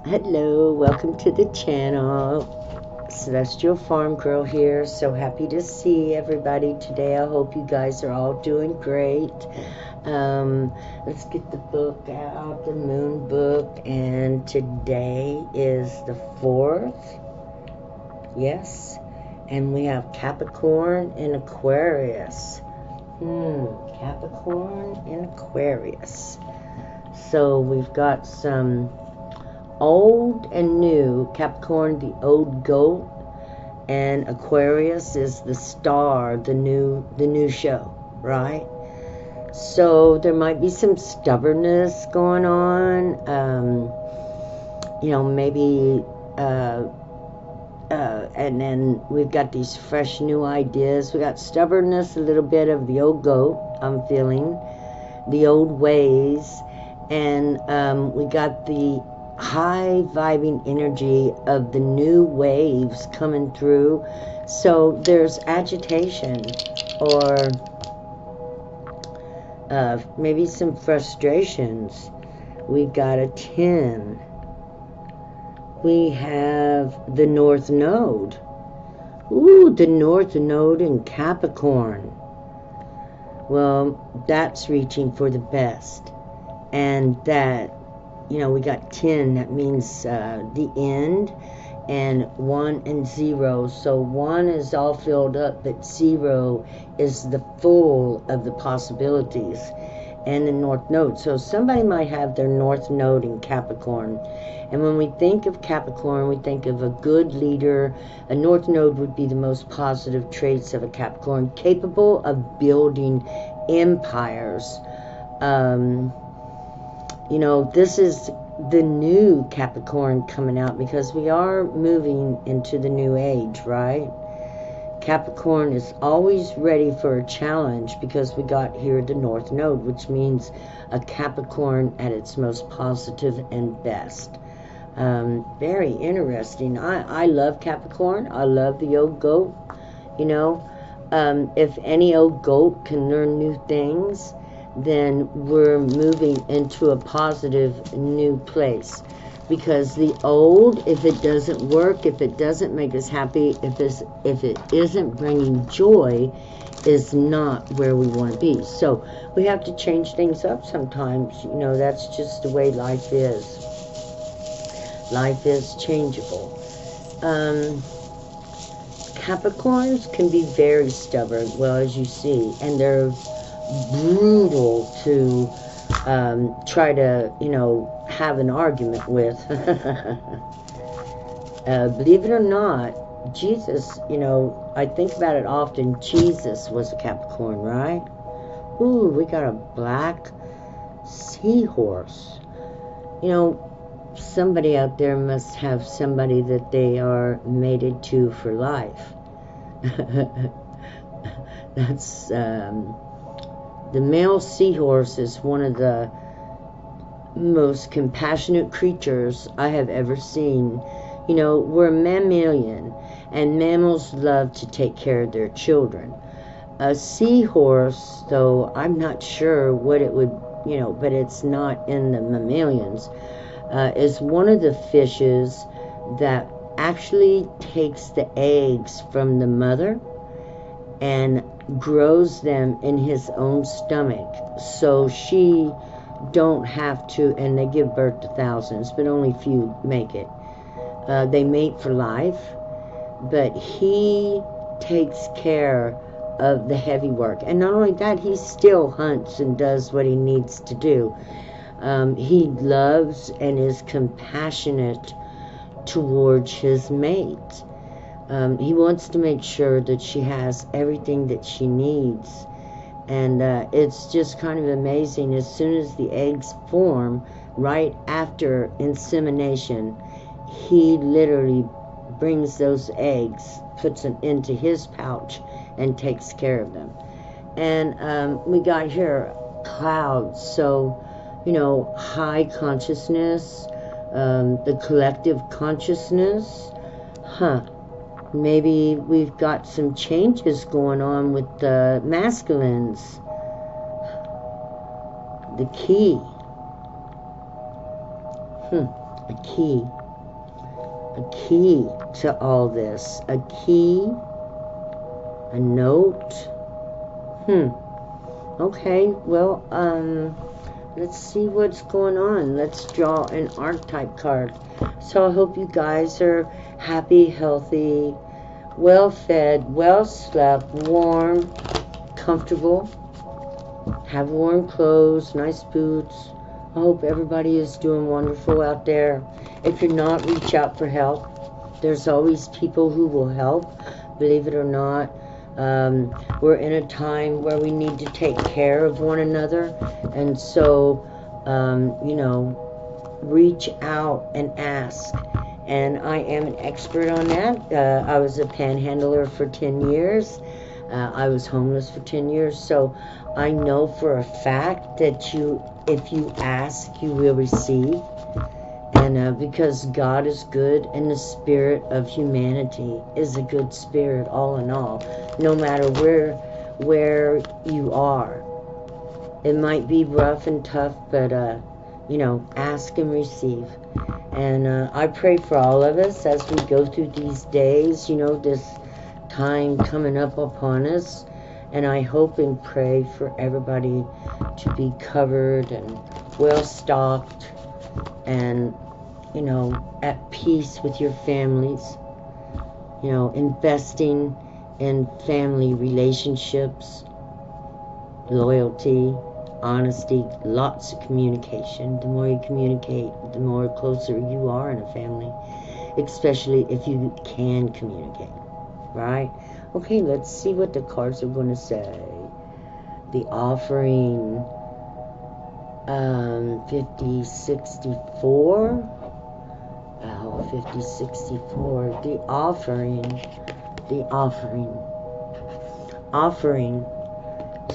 Hello, welcome to the channel. Celestial Farm Girl here. So happy to see everybody today. I hope you guys are all doing great. Let's get the book out, the moon book, and today is the 4th. Yes, and we have Capricorn and Aquarius. Capricorn and Aquarius. So we've got some old and new. Capricorn, the old goat, and Aquarius is the star, the new show, right? So there might be some stubbornness going on. Maybe and then we've got these fresh new ideas. We got stubbornness, a little bit of the old goat, I'm feeling, the old ways, and we got the high vibing energy of the new waves coming through. So there's agitation or maybe some frustrations. We got a 10. We have the North Node. Ooh, the North Node in Capricorn. Well, that's reaching for the best. And that, we got 10. That means the end. And 1 and 0. So 1 is all filled up, but 0 is the full of the possibilities. And the North Node. So somebody might have their North Node in Capricorn. And when we think of Capricorn, we think of a good leader. A North Node would be the most positive traits of a Capricorn, capable of building empires. This is the new Capricorn coming out because we are moving into the new age, right? Capricorn is always ready for a challenge because we got here the North Node, which means a Capricorn at its most positive and best. Very interesting. I love Capricorn. I love the old goat. If any old goat can learn new things, then we're moving into a positive new place. Because the old, if it doesn't work, if it doesn't make us happy, if it isn't bringing joy, is not where we want to be. So we have to change things up sometimes. That's just the way life is. Life is changeable. Capricorns can be very stubborn, well, as you see, and they're brutal to try to, have an argument with. Believe it or not, Jesus, I think about it often, Jesus was a Capricorn, right? Ooh, we got a black seahorse. Somebody out there must have somebody that they are mated to for life. That's, the male seahorse is one of the most compassionate creatures I have ever seen. We're a mammalian, and mammals love to take care of their children. A seahorse, though, I'm not sure what it would, but it's not in the mammalians, is one of the fishes that actually takes the eggs from the mother and grows them in his own stomach, so she don't have to, and they give birth to thousands, but only few make it. They mate for life, but he takes care of the heavy work. And not only that, he still hunts and does what he needs to do. He loves and is compassionate towards his mate. He wants to make sure that she has everything that she needs. And it's just kind of amazing. As soon as the eggs form, right after insemination, he literally brings those eggs, puts them into his pouch, and takes care of them. And we got here clouds, so, high consciousness, the collective consciousness. Maybe we've got some changes going on with the masculines. The key. A key. A key to all this. A key. A note. Okay, well, let's see what's going on. Let's draw an archetype card. So I hope you guys are happy, healthy, well fed, well slept, warm, comfortable, have warm clothes, nice boots. I hope everybody is doing wonderful out there. If you're not, reach out for help. There's always people who will help, believe it or not. We're in a time where we need to take care of one another, and so you know, reach out and ask. And I am an expert on that. I was a panhandler for 10 years. I was homeless for 10 years, so I know for a fact that if you ask, you will receive. And because God is good, and the spirit of humanity is a good spirit, all in all, no matter where you are. It might be rough and tough, but you know, ask and receive. And I pray for all of us as we go through these days, you know, this time coming up upon us. And I hope and pray for everybody to be covered and well stocked, and you know, at peace with your families, you know, investing in family relationships, loyalty, honesty, lots of communication. The more you communicate, the more closer you are in a family, especially if you can communicate, right? Okay, let's see what the cards are going to say. The offering, 5064. Oh, 5064. The offering.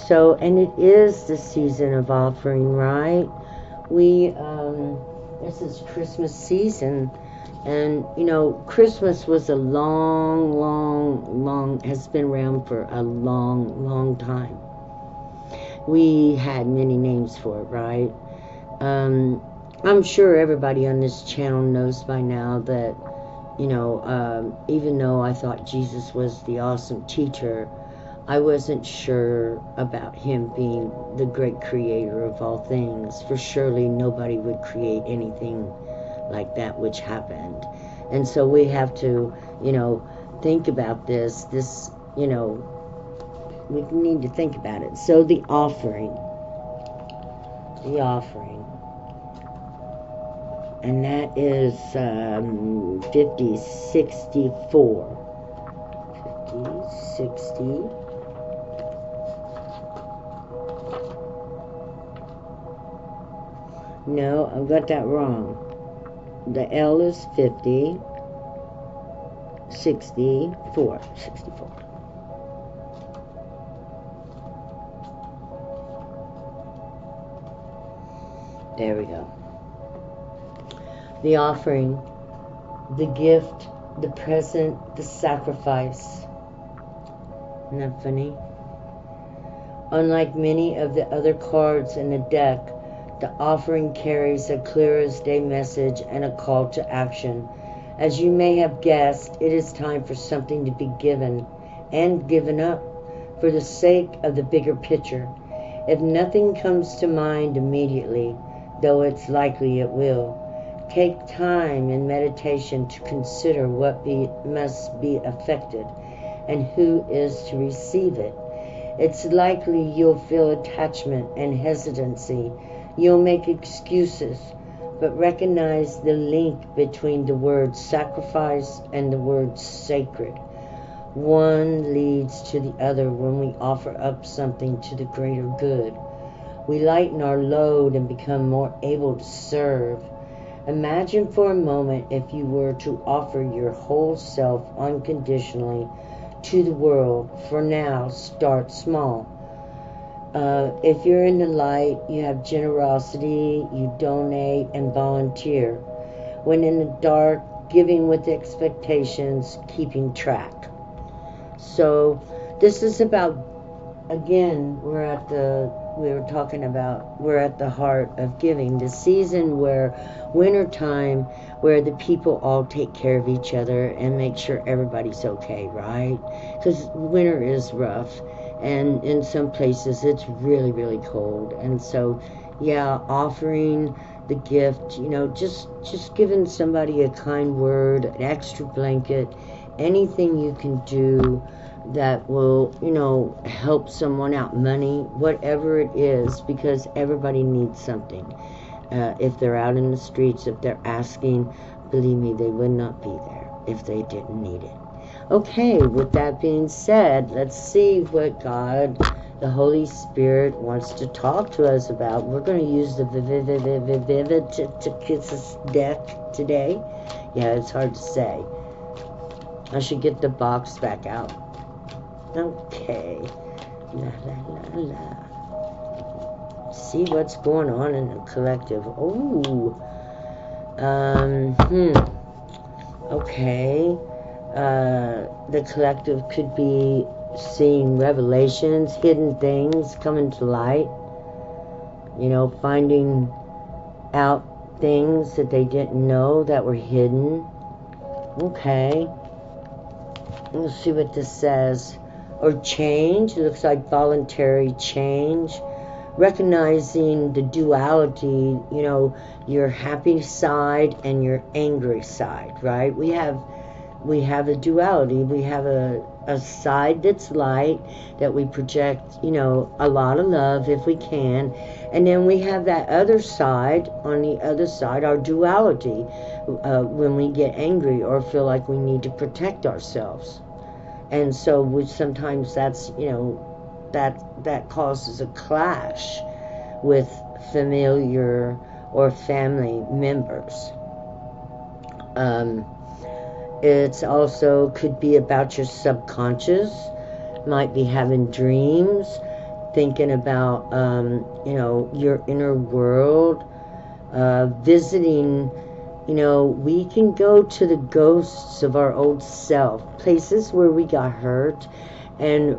So, and it is the season of offering, right? This is Christmas season, and you know, Christmas was a has been around for a long time. We had many names for it, right? I'm sure everybody on this channel knows by now that, you know, even though I thought Jesus was the awesome teacher, I wasn't sure about him being the great creator of all things, for surely nobody would create anything like that which happened. And so we have to, you know, think about this, you know, we need to think about it. So the offering, and that is 5064. 5060. No, I've got that wrong. The L is 50. 64. There we go. The offering, the gift, the present, the sacrifice. Isn't that funny? Unlike many of the other cards in the deck, the offering carries a clear as day message and a call to action. As you may have guessed, it is time for something to be given and given up for the sake of the bigger picture. If nothing comes to mind immediately, though it's likely it will, take time in meditation to consider what must be affected and who is to receive it. It's likely you'll feel attachment and hesitancy. You'll make excuses, but recognize the link between the word sacrifice and the word sacred. One leads to the other when we offer up something to the greater good. We lighten our load and become more able to serve. Imagine for a moment if you were to offer your whole self unconditionally to the world. For now, start small. If you're in the light, you have generosity, you donate and volunteer. When in the dark, giving with expectations, keeping track. So this is about, again, we're at the we were talking about, we're at the heart of giving. The season where wintertime, where the people all take care of each other and make sure everybody's okay, right? Because winter is rough, and in some places it's really, really cold. And so, yeah, offering the gift, just giving somebody a kind word, an extra blanket, anything you can do that will, help someone out, money, whatever it is, because everybody needs something. If they're out in the streets, if they're asking, believe me, they would not be there if they didn't need it. Okay, with that being said, let's see what God, the Holy Spirit, wants to talk to us about. We're going to use the Vivificus deck today. Yeah, it's hard to say. I should get the box back out. Okay. La la la la. See what's going on in the collective. Ooh. Okay. The collective could be seeing revelations, hidden things coming to light. Finding out things that they didn't know that were hidden. Okay. We'll see what this says. Or change. It looks like voluntary change. Recognizing the duality, your happy side and your angry side, right? We have a duality. We have a side that's light, that we project, a lot of love if we can. And then we have that other side, on the other side, our duality, when we get angry or feel like we need to protect ourselves. And so sometimes that's, that causes a clash with familiar or family members. It's also could be about your subconscious. Might be having dreams, thinking about, your inner world, visiting. We can go to the ghosts of our old self, places where we got hurt, and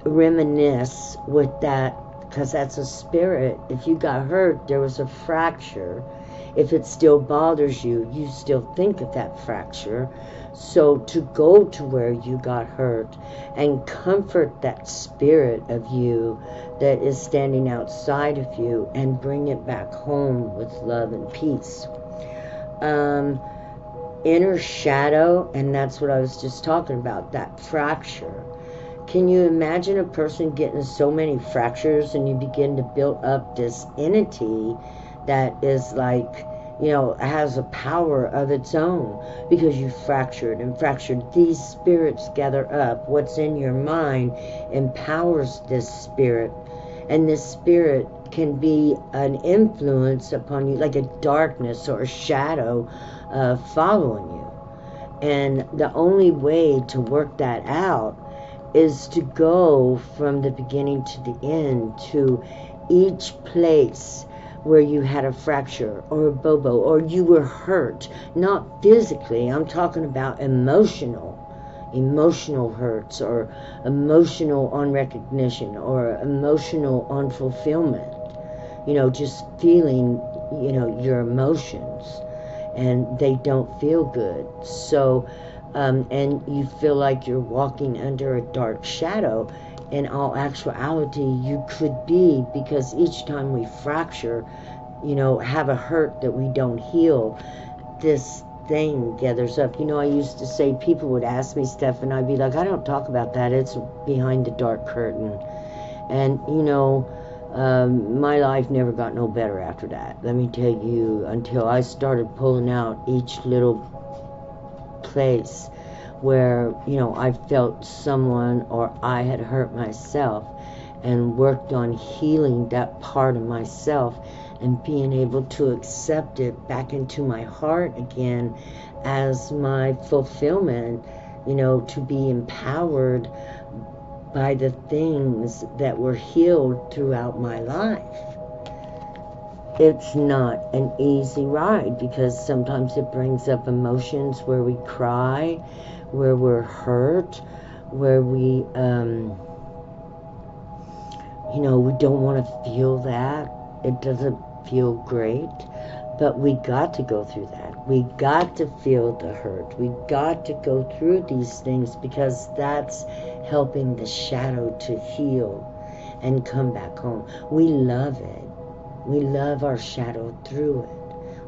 reminisce with that, because that's a spirit. If you got hurt, there was a fracture. If it still bothers you, you still think of that fracture. So to go to where you got hurt and comfort that spirit of you that is standing outside of you and bring it back home with love and peace. Inner shadow, and that's what I was just talking about, that fracture. Can you imagine a person getting so many fractures, and you begin to build up this entity that is like, has a power of its own, because you fractured and fractured. These spirits gather up. What's in your mind empowers this spirit, and this spirit can be an influence upon you, like a darkness or a shadow following you. And the only way to work that out is to go from the beginning to the end, to each place where you had a fracture or a bobo, or you were hurt, not physically. I'm talking about emotional hurts, or emotional unrecognition, or emotional unfulfillment. Just feeling, your emotions, and they don't feel good. So, and you feel like you're walking under a dark shadow. In all actuality, you could be, because each time we fracture, have a hurt that we don't heal, this thing gathers up. I used to say, people would ask me stuff, and I'd be like, I don't talk about that. It's behind the dark curtain. And, my life never got no better after that. Let me tell you, until I started pulling out each little place where, I felt someone or I had hurt myself, and worked on healing that part of myself and being able to accept it back into my heart again as my fulfillment, to be empowered by the things that were healed throughout my life. It's not an easy ride, because sometimes it brings up emotions where we cry, where we're hurt, where we You know, we don't want to feel that. It doesn't feel great. But we got to go through that. We got to feel the hurt. We got to go through these things because that's helping the shadow to heal and come back home. We love it. We love our shadow through it.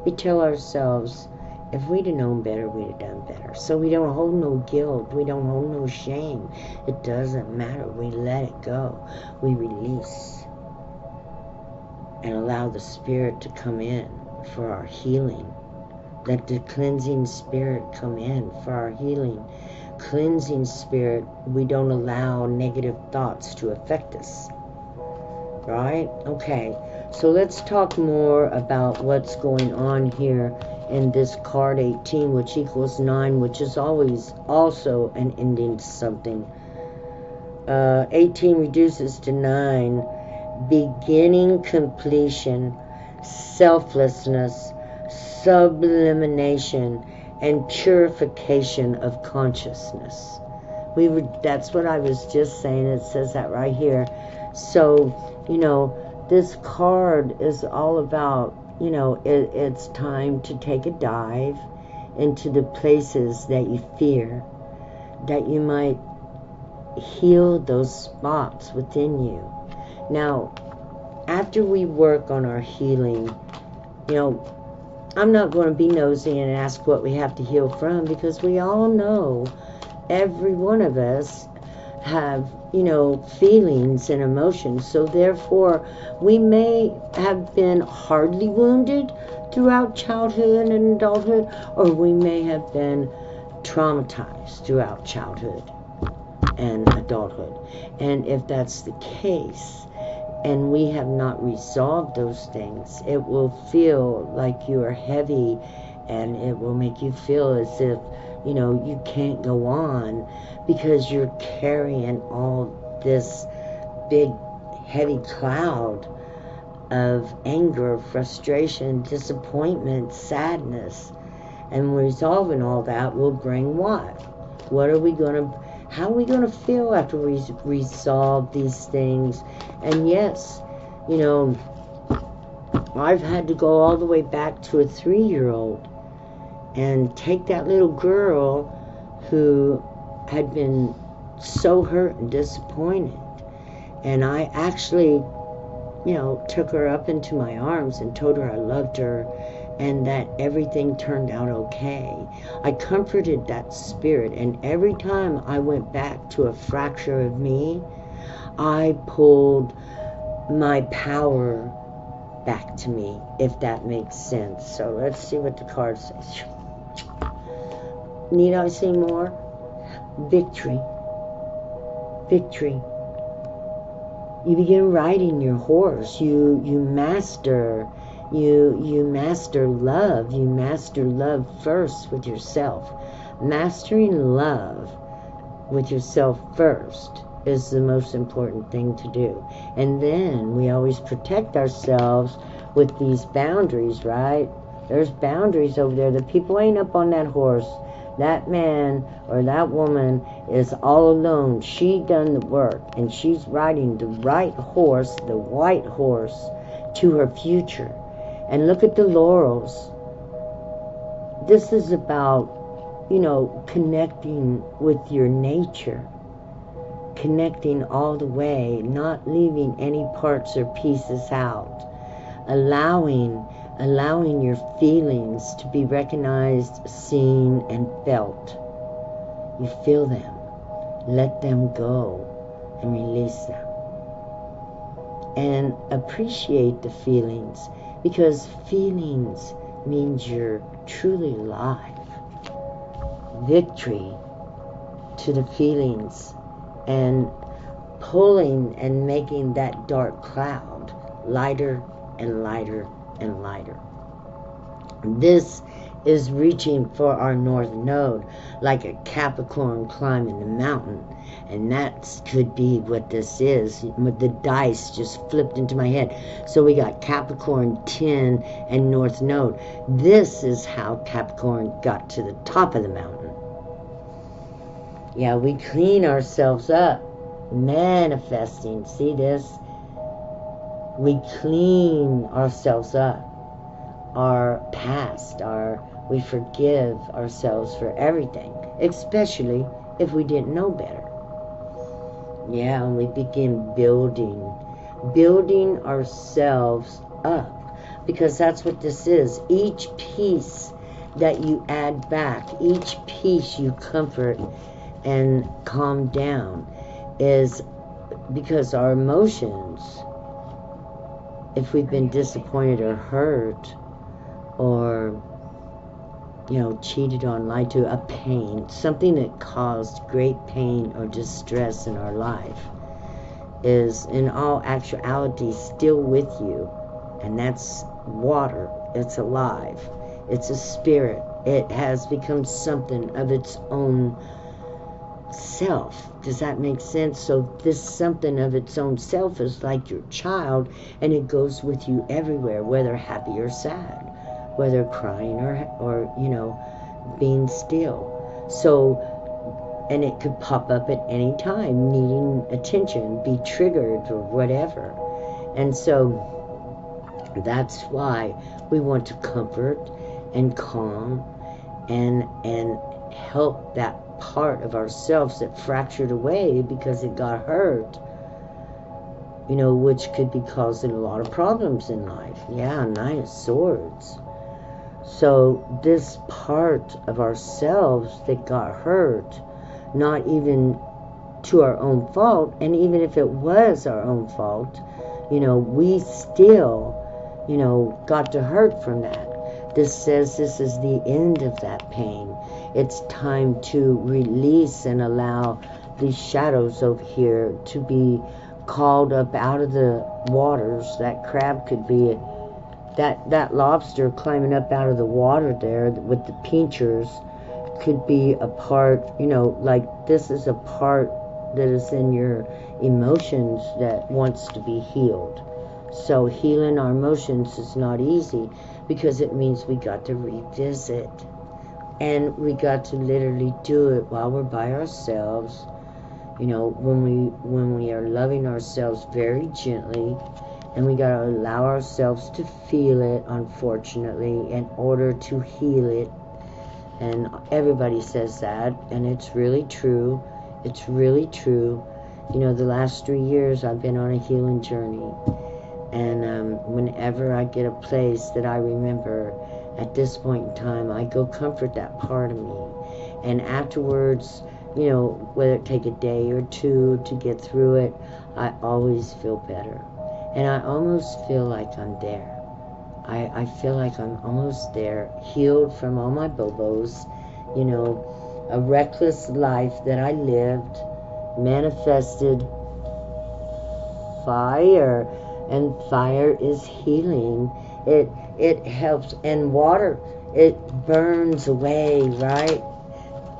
We tell ourselves, if we'd have known better, we'd have done better. So we don't hold no guilt. We don't hold no shame. It doesn't matter. We let it go. We release and allow the Spirit to come in for our healing. Let the cleansing Spirit come in for our healing. Cleansing Spirit, we don't allow negative thoughts to affect us. Right? Okay. So let's talk more about what's going on here in this card 18, which equals 9, which is always also an ending to something. 18 reduces to 9. Beginning, completion, selflessness, sublimation, and purification of consciousness. That's what I was just saying. It says that right here. So, you know, this card is all about, you know, it's time to take a dive into the places that you fear, that you might heal those spots within you. Now, after we work on our healing, you know, I'm not going to be nosy and ask what we have to heal from, because we all know, every one of us have, you know, feelings and emotions. So therefore, we may have been hardly wounded throughout childhood and adulthood, or we may have been traumatized throughout childhood and adulthood. And if that's the case, and we have not resolved those things, it will feel like you are heavy, and it will make you feel as if, you know, you can't go on, because you're carrying all this big, heavy cloud of anger, frustration, disappointment, sadness. And resolving all that will bring what? How are we going to feel after we resolve these things? And yes, you know, I've had to go all the way back to a 3-year-old and take that little girl who had been so hurt and disappointed. And I actually, you know, took her up into my arms and told her I loved her and that everything turned out okay. I comforted that spirit, and every time I went back to a fracture of me, I pulled my power back to me, if that makes sense. So let's see what the card says. Need I say more? Victory. Victory. You begin riding your horse. You master. You master love. You master love first with yourself. Mastering love with yourself first is the most important thing to do. And then we always protect ourselves with these boundaries, right? There's boundaries over there. The people ain't up on that horse. That man or that woman is all alone. She done the work, and she's riding the right horse, the white horse, to her future. And look at the laurels. This is about, you know, connecting with your nature. Connecting all the way, not leaving any parts or pieces out. Allowing your feelings to be recognized, seen, and felt. You feel them. Let them go and release them. And appreciate the feelings, because feelings means you're truly alive. Victory to the feelings, and pulling and making that dark cloud lighter and lighter and lighter. This is reaching for our north node, like a Capricorn climbing the mountain. And that could be what this is. The dice just flipped into my head. So we got Capricorn 10 and north node. This is how Capricorn got to the top of the mountain. Yeah, we clean ourselves up. Manifesting. See this? we clean ourselves up, our past, we forgive ourselves for everything, especially if we didn't know better. Yeah, and we begin building ourselves up, because that's what this is. Each piece that you add back, each piece you comfort and calm down, is because our emotions, if we've been disappointed or hurt or cheated on, lied to, a pain, something that caused great pain or distress in our life, is in all actuality still with you. And that's water. It's alive. It's a spirit. It has become something of its own self. Does that make sense? So this something of its own self is like your child, and it goes with you everywhere, whether happy or sad, whether crying or being still. So, and it could pop up at any time, needing attention, be triggered or whatever. And so that's why we want to comfort and calm and help that part of ourselves that fractured away because it got hurt, which could be causing a lot of problems in life. Yeah, Nine of Swords. So this part of ourselves that got hurt, not even to our own fault, and even if it was our own fault, we still, got to hurt from that. This says this is the end of that pain. It's time to release and allow these shadows over here to be called up out of the waters. That crab could be that lobster climbing up out of the water there with the pinchers could be a part, like this is a part that is in your emotions that wants to be healed. So healing our emotions is not easy, because it means we got to revisit, and we got to literally do it while we're by ourselves, when we are loving ourselves very gently, and we got to allow ourselves to feel it, unfortunately, in order to heal it. And everybody says that, and it's really true. It's really true. The last 3 years I've been on a healing journey. And whenever I get a place that I remember at this point in time, I go comfort that part of me. And afterwards, whether it take a day or two to get through it, I always feel better. And I almost feel like I'm there. I feel like I'm almost there, healed from all my bobos, a reckless life that I lived, manifested fire, and fire is healing. It helps, and water, it burns away, right?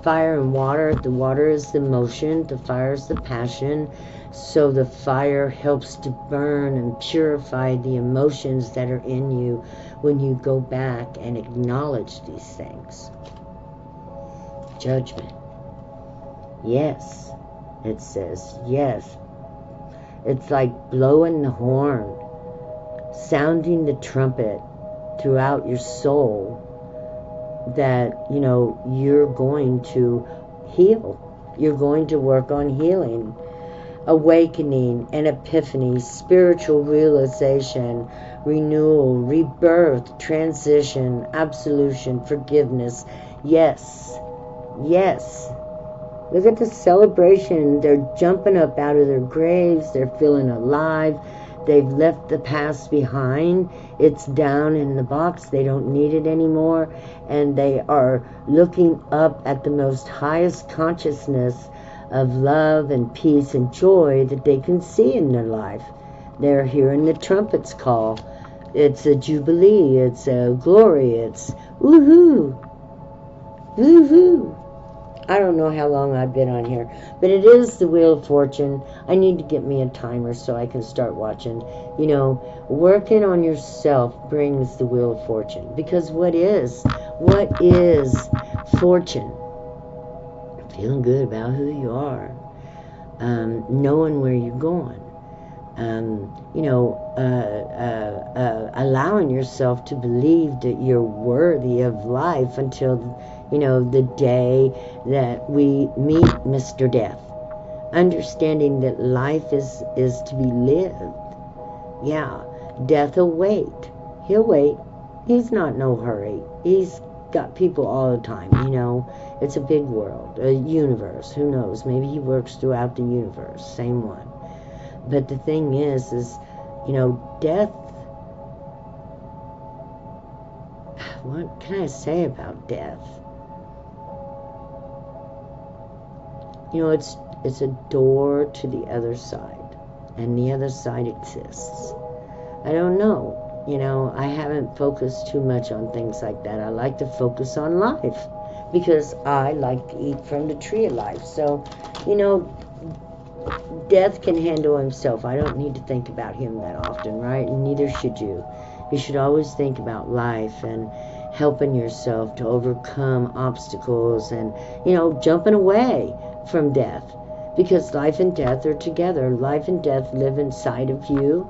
Fire and water, the water is the motion, the fire is the passion. So the fire helps to burn and purify the emotions that are in you when you go back and acknowledge these things. Judgment. Yes, it says, yes. It's like blowing the horn, sounding the trumpet throughout your soul that, you're going to heal. You're going to work on healing. Awakening and epiphany, spiritual realization, renewal, rebirth, transition, absolution, forgiveness. Yes, yes. Look at the celebration. They're jumping up out of their graves. They're feeling alive. They've left the past behind. It's down in the box. They don't need it anymore. And they are looking up at the most highest consciousness of love and peace and joy that they can see in their life. They're hearing the trumpets call. It's a jubilee. It's a glory. It's woohoo. Woohoo. I don't know how long I've been on here, but it is the Wheel of Fortune. I need to get me a timer so I can start watching. Working on yourself brings the Wheel of Fortune. Because what is fortune? Feeling good about who you are. Knowing where you're going. allowing yourself to believe that you're worthy of life until, the day that we meet Mr. Death. Understanding that life is to be lived. Yeah, death will wait. He'll wait. He's not in no hurry. He's got people all the time, It's a big world, a universe. Who knows? Maybe he works throughout the universe. Same one. But the thing is, death, what can I say about death? It's a door to the other side, and the other side exists. I don't know. I haven't focused too much on things like that. I like to focus on life because I like to eat from the tree of life. So, death can handle himself. I don't need to think about him that often, right? And neither should you. You should always think about life and helping yourself to overcome obstacles and, jumping away from death. Because life and death are together. Life and death live inside of you.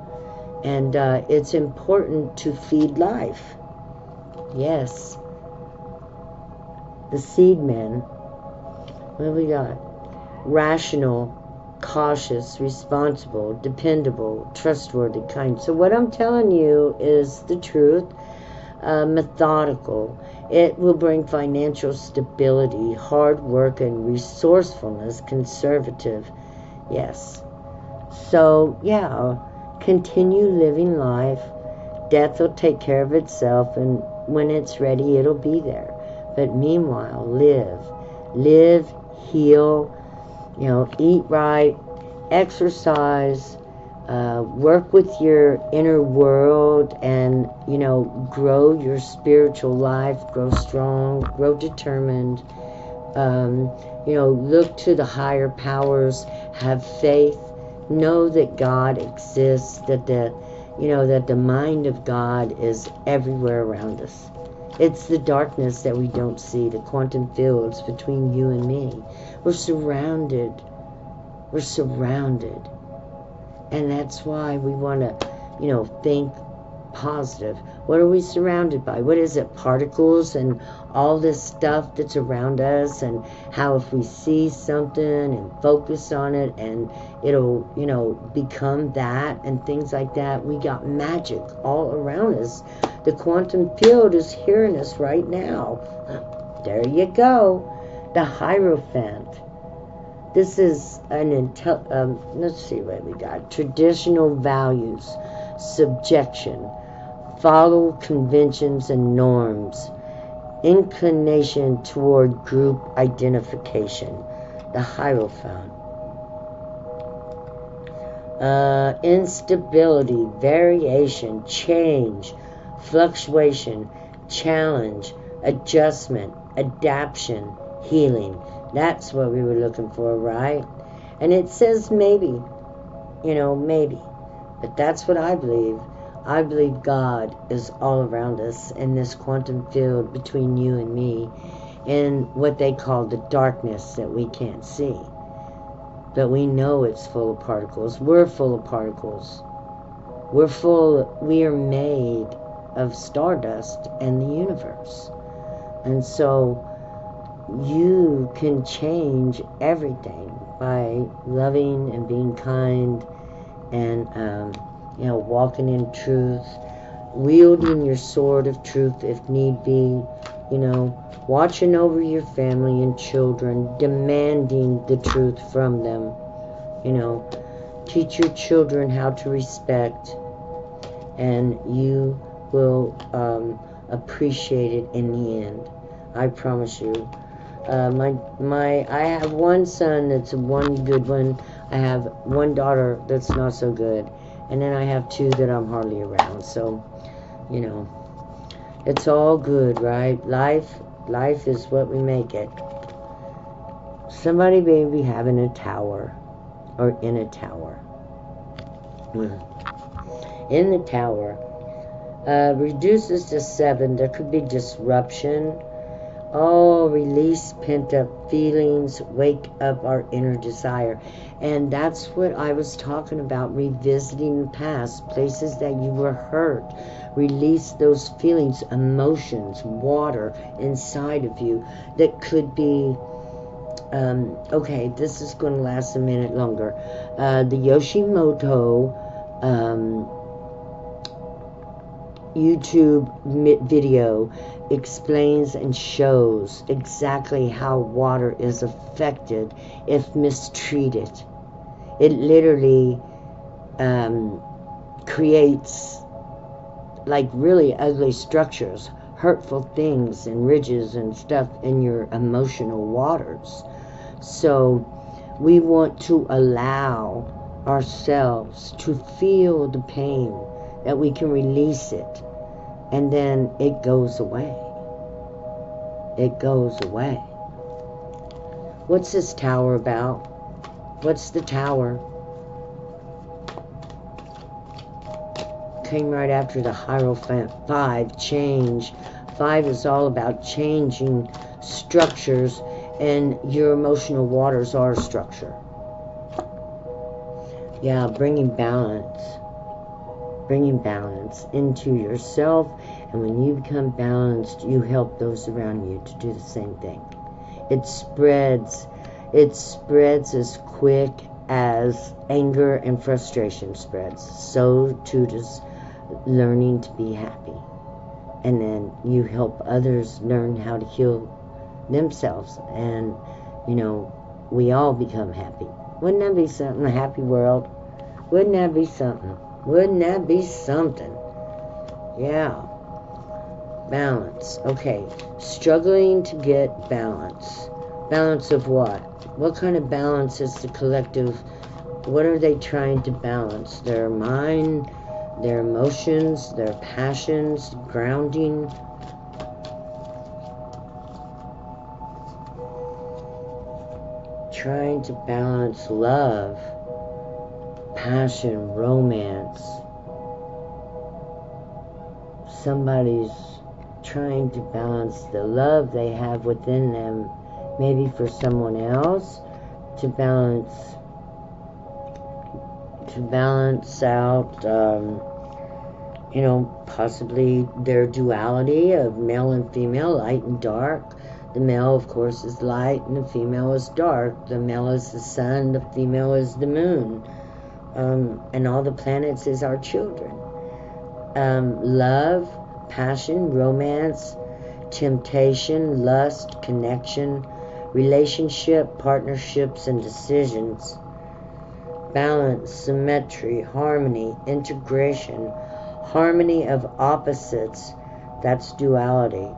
And it's important to feed life. Yes. The seed men. What have we got? Rational, cautious, responsible, dependable, trustworthy, kind. So what I'm telling you is the truth. Methodical. It will bring financial stability, hard work, and resourcefulness. Conservative. Yes. So, yeah. Continue living life. Death will take care of itself, and when it's ready, it'll be there. But meanwhile, live, heal, eat right, exercise, work with your inner world, and, grow your spiritual life, grow strong, grow determined, look to the higher powers, have faith. Know that God exists, that the mind of God is everywhere around us. It's the darkness that we don't see, the quantum fields between you and me. We're surrounded. And that's why we want to, think positive. What are we surrounded by? What is it? Particles and all this stuff that's around us, and how if we see something and focus on it and it'll, become that and things like that. We got magic all around us. The quantum field is hearing us right now. There you go. The Hierophant. This is let's see what we got. Traditional values, subjection, follow conventions and norms, inclination toward group identification. The Hierophant. Instability, variation, change, fluctuation, challenge, adjustment, adaptation, healing. That's what we were looking for, right? And it says maybe, maybe. But that's what I believe. I believe God is all around us in this quantum field between you and me, in what they call the darkness that we can't see. But we know it's full of particles. We're full of particles. We are made of stardust and the universe. And so you can change everything by loving and being kind and, walking in truth, wielding your sword of truth if need be, watching over your family and children, demanding the truth from them, teach your children how to respect, and you will appreciate it in the end. I promise you. I have one son that's one good one. I have one daughter that's not so good. And then I have two that I'm hardly around. So, it's all good, right? Life is what we make it. Somebody may be having a tower or in a tower. In the tower. Reduces to 7. There could be disruption. Oh, release pent-up feelings, wake up our inner desire. And that's what I was talking about, revisiting the past, places that you were hurt. Release those feelings, emotions, water inside of you that could be, okay, this is going to last a minute longer. The Yoshimoto YouTube video explains and shows exactly how water is affected if mistreated. It literally creates like really ugly structures, hurtful things and ridges and stuff in your emotional waters. So we want to allow ourselves to feel the pain, that we can release it, and then it goes away. It goes away. What's this tower about? What's the tower? Came right after the Hierophant 5, change. 5 is all about changing structures, and your emotional waters are a structure. Yeah, bringing balance into yourself, and when you become balanced, you help those around you to do the same thing. It spreads as quick as anger and frustration spreads. So too does learning to be happy, and then you help others learn how to heal themselves, and we all become happy. Wouldn't that be something? A happy world. Wouldn't that be something? Wouldn't that be something? Yeah. Balance. Okay. Struggling to get balance. Balance of what? What kind of balance is the collective? What are they trying to balance? Their mind, their emotions, their passions, grounding. Trying to balance love, passion, romance. Somebody's trying to balance the love they have within them, maybe for someone else, to balance out, possibly their duality of male and female, light and dark. The male, of course, is light, and the female is dark. The male is the sun, the female is the moon. And all the planets is our children. Love, passion, romance, temptation, lust, connection, relationship, partnerships, and decisions. Balance, symmetry, harmony, integration, harmony of opposites, that's duality.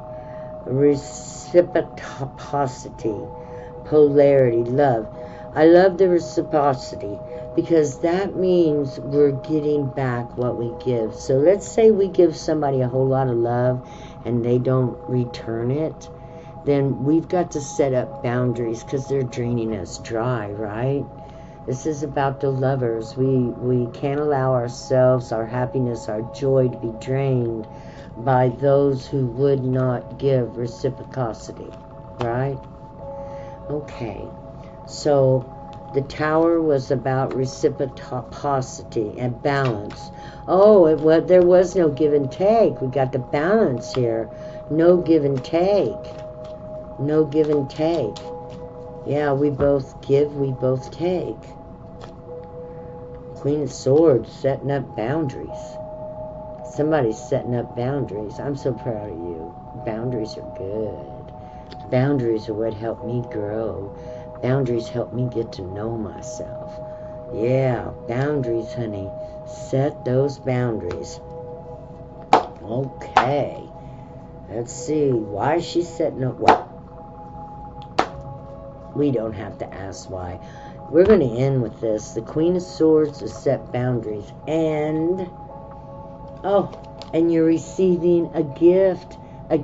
Reciprocity, polarity, love. I love the reciprocity, because that means we're getting back what we give. So let's say we give somebody a whole lot of love and they don't return it, then we've got to set up boundaries, because they're draining us dry, right? This is about the lovers. We can't allow ourselves, our happiness, our joy to be drained by those who would not give reciprocity, right? Okay, so the tower was about reciprocity and balance. Oh, there was no give and take. We got the balance here. No give and take. No give and take. Yeah, we both give, we both take. Queen of Swords, setting up boundaries. Somebody's setting up boundaries. I'm so proud of you. Boundaries are good. Boundaries are what help me grow. Boundaries help me get to know myself. Yeah, boundaries, honey. Set those boundaries. Okay. Let's see. Why is she setting up what? We don't have to ask why. We're going to end with this. The Queen of Swords has set boundaries. And you're receiving a gift, a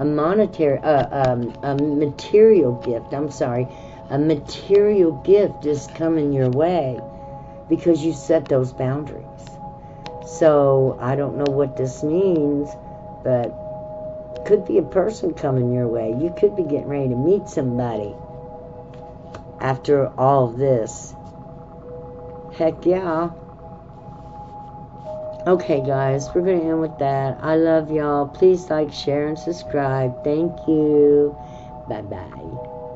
monetary, a material gift. I'm sorry. A material gift is coming your way because you set those boundaries. So I don't know what this means, but could be a person coming your way. You could be getting ready to meet somebody after all of this. Heck yeah. Okay, guys, we're going to end with that. I love y'all. Please like, share, and subscribe. Thank you. Bye-bye.